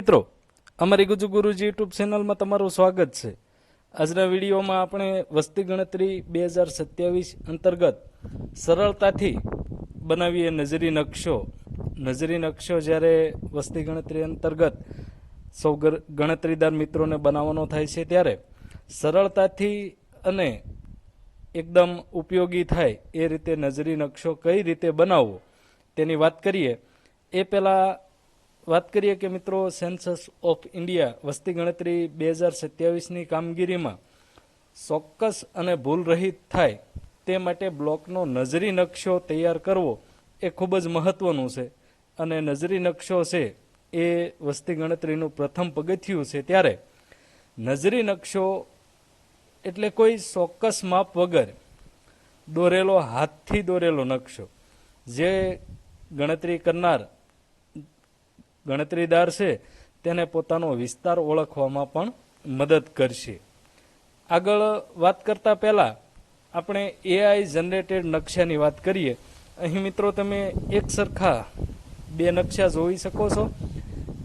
મિત્રો, અમારી ગુરુજી યુટ્યુબ ચેનલમાં તમારું સ્વાગત છે। આજના વિડીયોમાં આપણે વસ્તી ગણતરી 2027 અંતર્ગત સરળતાથી બનાવીએ નજરી નકશો। નજરી નકશો જ્યારે વસ્તી ગણતરી અંતર્ગત સૌ ગણતરીદાર મિત્રોને બનાવવાનો થાય છે ત્યારે સરળતાથી અને એકદમ ઉપયોગી થાય એ રીતે નજરી નકશો કઈ રીતે બનાવવો તેની વાત કરીએ। એ પહેલાં વાત કરીએ કે મિત્રો, સેન્સસ ઓફ ઇન્ડિયા વસ્તી ગણતરી 2027ની કામગીરીમાં ચોક્કસ અને ભૂલ રહિત થાય તે માટે બ્લોકનો નજરી નકશો તૈયાર કરવો એ ખૂબ જ મહત્ત્વનું છે। અને નજરી નકશો છે એ વસ્તી ગણતરીનું પ્રથમ પગથિયું છે। ત્યારે નજરી નકશો એટલે કોઈ ચોક્કસ માપ વગર દોરેલો, હાથથી દોરેલો નકશો જે ગણતરી કરનાર ગણતરીદાર છે તેને પોતાનો વિસ્તાર ઓળખવામાં પણ મદદ કરશે। આગળ વાત કરતા પહેલાં આપણે એઆઈ જનરેટેડ નકશાની વાત કરીએ। અહીં મિત્રો તમે એક સરખા બે નકશા જોઈ શકો છો।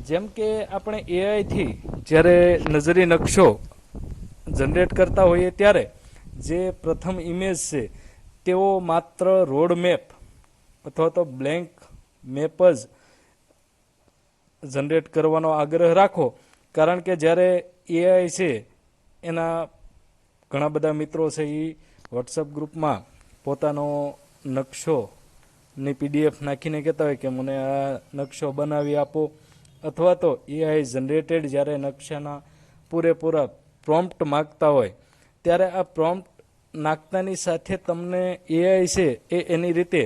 જેમ કે આપણે એઆઈથી જ્યારે નજરી નકશો જનરેટ કરતા હોઈએ ત્યારે જે પ્રથમ ઇમેજ છે તેઓ માત્ર રોડ મેપ અથવા તો બ્લેન્ક મેપ જ જનરેટ કરવાનો આગ્રહ રાખો। કારણ કે જ્યારે એઆઈ છે એના ઘણા બધા મિત્રો છે એ વોટ્સઅપ ગ્રુપમાં પોતાનો નકશોની પીડીએફ નાખીને કહેતા હોય કે મને આ નકશો બનાવી આપો, અથવા તો એઆઈ જનરેટેડ જ્યારે નકશાના પૂરેપૂરા પ્રોમ્પ્ટ માગતા હોય ત્યારે આ પ્રોમ્પ્ટ નાખતાની સાથે તમને એઆઈ છે એ એની રીતે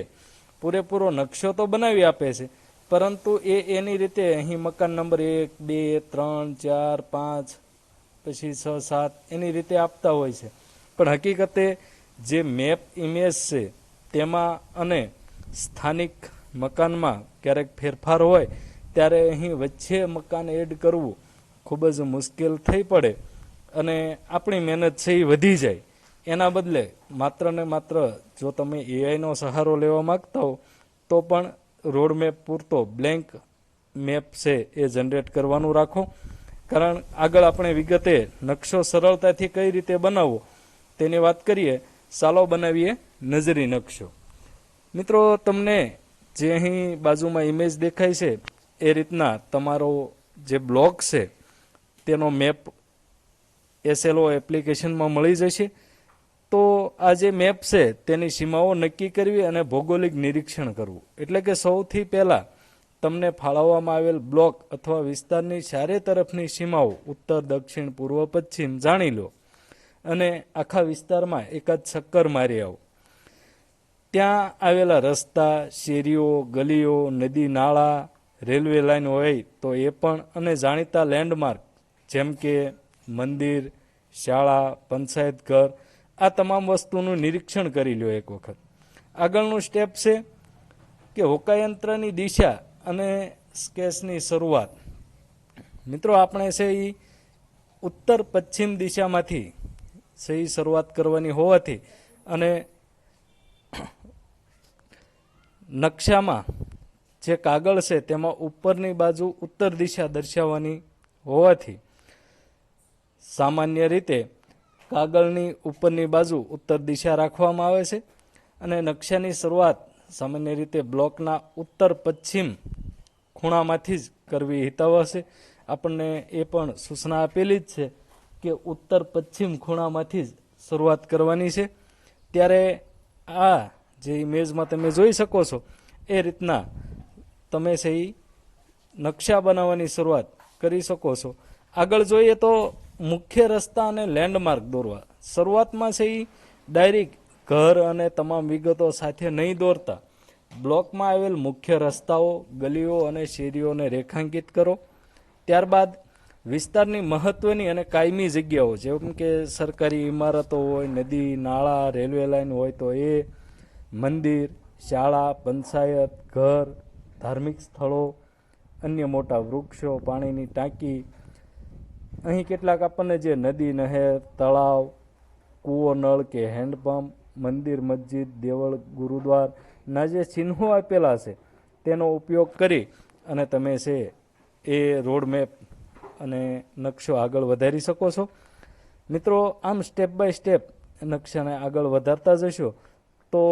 પૂરેપૂરો નકશો તો બનાવી આપે છે, પરંતુ એની રીતે અહીં મકાન નંબર 1, 2, 3, 4, 5 પછી 6, 7 એની રીતે આપતા હોય છે। પણ હકીકતે જે મેપ ઇમેજ છે તેમાં અને સ્થાનિક મકાનમાં ક્યારેક ફેરફાર હોય ત્યારે અહીં વચ્ચે મકાન એડ કરવું ખૂબ જ મુશ્કેલ થઈ પડે અને આપણી મહેનત છે એ વધી જાય। એના બદલે માત્ર ને માત્ર જો તમે એઆઈનો સહારો લેવા માગતા હો તો પણ રોડ મેપ પૂરતો બ્લેન્ક મેપ છે એ જનરેટ કરવાનું રાખો। કારણ આગળ આપણે વિગતે નકશો સરળતાથી કઈ રીતે બનાવવો તેની વાત કરીએ। ચાલો બનાવીએ નજરી નકશો। મિત્રો, તમને જે અહીં બાજુમાં ઇમેજ દેખાય છે એ રીતના તમારો જે બ્લોક છે તેનો મેપ SLO એપ્લિકેશનમાં મળી જશે। તો આ જે મેપ છે તેની સીમાઓ નક્કી કરવી અને ભૌગોલિક નિરીક્ષણ કરવું, એટલે કે સૌથી પહેલાં તમને ફાળવવામાં આવેલ બ્લોક અથવા વિસ્તારની ચારે તરફની સીમાઓ ઉત્તર, દક્ષિણ, પૂર્વ, પશ્ચિમ જાણી લો અને આખા વિસ્તારમાં એકાદ ચક્કર મારી આવો। ત્યાં આવેલા રસ્તા, શેરીઓ, ગલીઓ, નદી, નાળા, રેલવે લાઈન હોય તો એ પણ, અને જાણીતા લેન્ડમાર્ક જેમ કે મંદિર, શાળા, પંચાયત ઘર, આ તમામ વસ્તુનું નિરીક્ષણ કરી લો એક વખત। આગળનું સ્ટેપ છે કે હોકાયંત્રની દિશા અને સ્કેચની શરૂઆત। મિત્રો, આપણે છે એ ઉત્તર પશ્ચિમ દિશામાંથી છે એ શરૂઆત કરવાની હોવાથી અને નકશામાં જે કાગળ છે તેમાં ઉપરની બાજુ ઉત્તર દિશા દર્શાવવાની હોવાથી સામાન્ય રીતે કાગળની ઉપરની બાજુ ઉત્તર દિશા રાખવામાં આવે છે અને નકશાની શરૂઆત સામાન્ય રીતે બ્લોકના ઉત્તર પશ્ચિમ ખૂણામાંથી જ કરવી હિતાવહ છે। આપણને એ પણ સૂચના આપેલી જ છે કે ઉત્તર પશ્ચિમ ખૂણામાંથી જ શરૂઆત કરવાની છે। ત્યારે આ જે ઇમેજમાં તમે જોઈ શકો છો એ રીતના તમે છે એ નકશા બનાવવાની શરૂઆત કરી શકો છો। આગળ જોઈએ તો મુખ્ય રસ્તા અને લેન્ડમાર્ક દોરવા। શરૂઆતમાં છે એ ડાયરેક્ટ ઘર અને તમામ વિગતો સાથે નહીં દોરતા બ્લોકમાં આવેલ મુખ્ય રસ્તાઓ, ગલીઓ અને શેરીઓને રેખાંકિત કરો। ત્યારબાદ વિસ્તારની મહત્ત્વની અને કાયમી જગ્યાઓ જેમ કે સરકારી ઇમારતો હોય, નદી, નાળા, રેલવે લાઈન હોય તો એ, મંદિર, શાળા, પંચાયત ઘર, ધાર્મિક સ્થળો, અન્ય મોટા વૃક્ષો, પાણીની ટાંકી, અહીં કેટલાક આપણને જે નદી, નહેર, તળાવ, કૂવો, નળ કે હેન્ડપંપ, મંદિર, મસ્જિદ, દેવળ, ગુરુદ્વારના જે ચિહ્નો આપેલા છે તેનો ઉપયોગ કરી અને તમે છે એ રોડ મેપ અને નકશો આગળ વધારી શકો છો. મિત્રો, આમ સ્ટેપ બાય સ્ટેપ નકશાને આગળ વધારતા જશો તો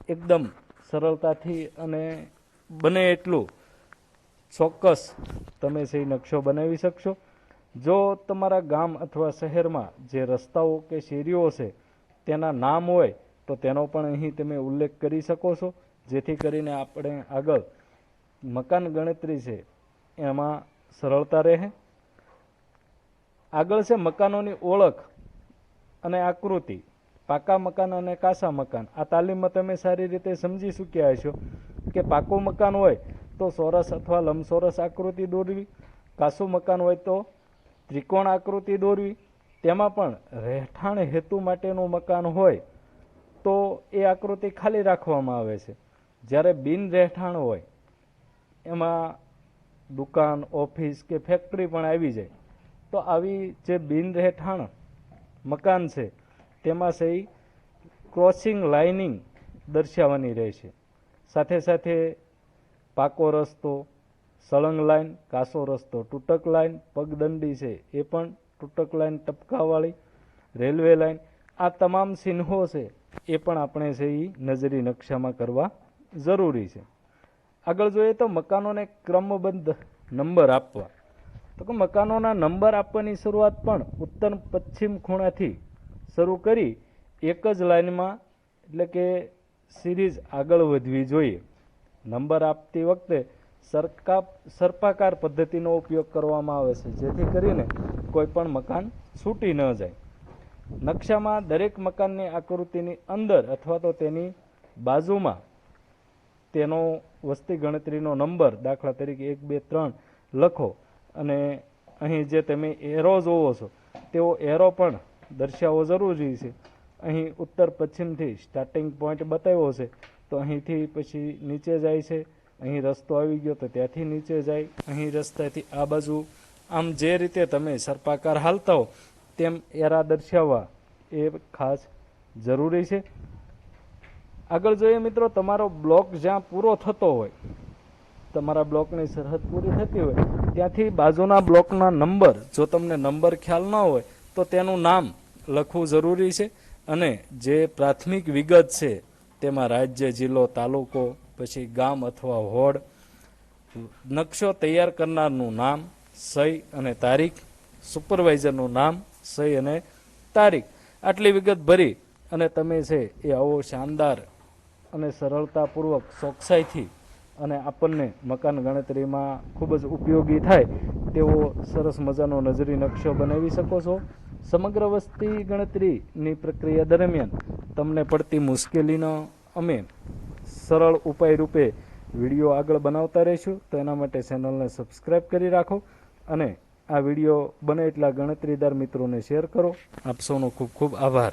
એકદમ સરળતાથી અને બને એટલું ચોક્કસ તમે સહી નકશો બનાવી શકશો. જો તમારા ગામ અથવા શહેરમાં જે રસ્તાઓ કે શેરીઓ છે તેના નામ હોય તો તેનો પણ અહીં તમે ઉલ્લેખ કરી શકો છો, જેથી કરીને આપણે આગળ મકાન ગણતરી છે એમાં સરળતા રહે. આગળ છે મકાનોની ઓળખ અને આકૃતિ. પાકા મકાન અને કાચા મકાન. આ તાલીમમાં તમે સારી રીતે સમજી ચૂક્યા હશો કે પાકું મકાન હોય તો ચોરસ અથવા લંબચોરસ આકૃતિ દોરવી, કાચું મકાન હોય તો ત્રિકોણ આકૃતિ દોરવી. તેમાં પણ રહેઠાણ હેતુ માટેનું મકાન હોય તો એ આકૃતિ ખાલી રાખવામાં આવે છે. જ્યારે બિન રહેઠાણ હોય એમાં દુકાન, ઓફિસ કે ફેક્ટરી પણ આવી જાય તો આવી જે બિન રહેઠાણ મકાન છે તેમાં સહી ક્રોસિંગ લાઇનિંગ દર્શાવવાની રહેશે. સાથે સાથે પાકો રસ્તો, સળંગ લાઈન, કાસો રસ્તો, તૂટક લાઈન, પગદંડી છે એ પણ તૂટક લાઈન ટપકાવાળી, રેલવે લાઈન, આ તમામ ચિહ્નો છે એ પણ આપણે છે એ નજરી નકશામાં કરવા જરૂરી છે. આગળ જોઈએ તો મકાનોને ક્રમબદ્ધ નંબર આપવા. તો કે મકાનોના નંબર આપવાની શરૂઆત પણ ઉત્તર પશ્ચિમ ખૂણાથી શરૂ કરી એક જ લાઇનમાં એટલે કે સિરીઝ આગળ વધવી જોઈએ. નંબર આપતી વખતે સર્પાકાર પદ્ધતિનો ઉપયોગ કરવામાં આવે છે, જેથી કરીને કોઈ પણ મકાન છૂટી ન જાય. નકશામાં દરેક મકાનની આકૃતિની અંદર અથવા તો તેની બાજુમાં તેનો વસ્તી ગણતરીનો નંબર, દાખલા તરીકે 1, 2, 3 લખો અને અહીં જે તમે એરો જોવો છો તેવો એરો પણ દર્શાવવો જરૂરી છે. અહીં ઉત્તર પશ્ચિમથી સ્ટાર્ટિંગ પોઈન્ટ બતાવ્યો છે તો અહીંથી પછી નીચે જાય છે. અહીં રસ્તો આવી ગયો તો ત્યાંથી નીચે જાય, અહીં રસ્તાથી આ બાજુ. આમ જે રીતે તમે સર્પાકાર હાલતા હો તેમ એરા દર્શાવવા એ ખાસ જરૂરી છે. આગળ જોઈએ મિત્રો, તમારો બ્લોક જ્યાં પૂરો થતો હોય, તમારા બ્લોકની સરહદ પૂરી થતી હોય ત્યાંથી બાજુના બ્લોકના નંબર, જો તમને નંબર ખ્યાલ ન હોય તો તેનું નામ લખવું જરૂરી છે. અને જે પ્રાથમિક વિગત છે તેમાં રાજ્ય, જિલ્લો, તાલુકો, પછી ગામ અથવા વોર્ડ, નકશો તૈયાર કરનારનું નામ, સહી અને તારીખ, સુપરવાઇઝરનું નામ, સહી અને તારીખ, આટલી વિગત ભરી અને તમે છે એ આવો શાનદાર અને સરળતાપૂર્વક ચોકસાઈથી અને આપણને મકાન ગણતરીમાં ખૂબ જ ઉપયોગી થાય તેવો સરસ મજાનો નજરી નકશો બનાવી શકો છો. સમગ્ર વસ્તી ગણતરીની પ્રક્રિયા દરમિયાન તમને પડતી મુશ્કેલીનો અમે સરળ ઉપાય રૂપે વિડીયો આગળ બનાવતા રહીશું. તો એના માટે ચેનલને સબસ્ક્રાઈબ કરી રાખો અને આ વિડીયો બને એટલા ગણતરીદાર મિત્રોને શેર કરો. આપ સૌનો ખૂબ ખૂબ આભાર.